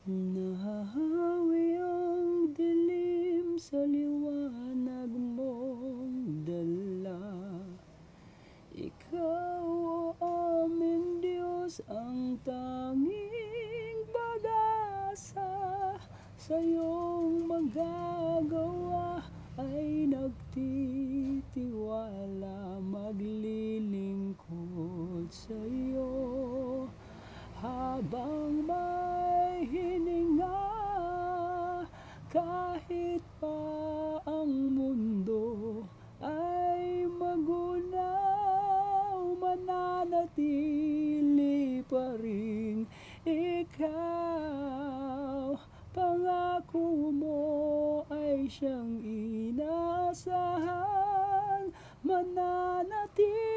Nahahawi ang dilim sa liwanag mong dala. Ikaw, o aming Diyos, ang tanging pag-asa. Sa iyong magagawa ay nagtitiwala, maglilingkod sa iyo. Habang may hininga, kahit pa ang mundo ay magunaw, mananatili pa rin ikaw. Pangako mo ay siyang inaasahan, mananatili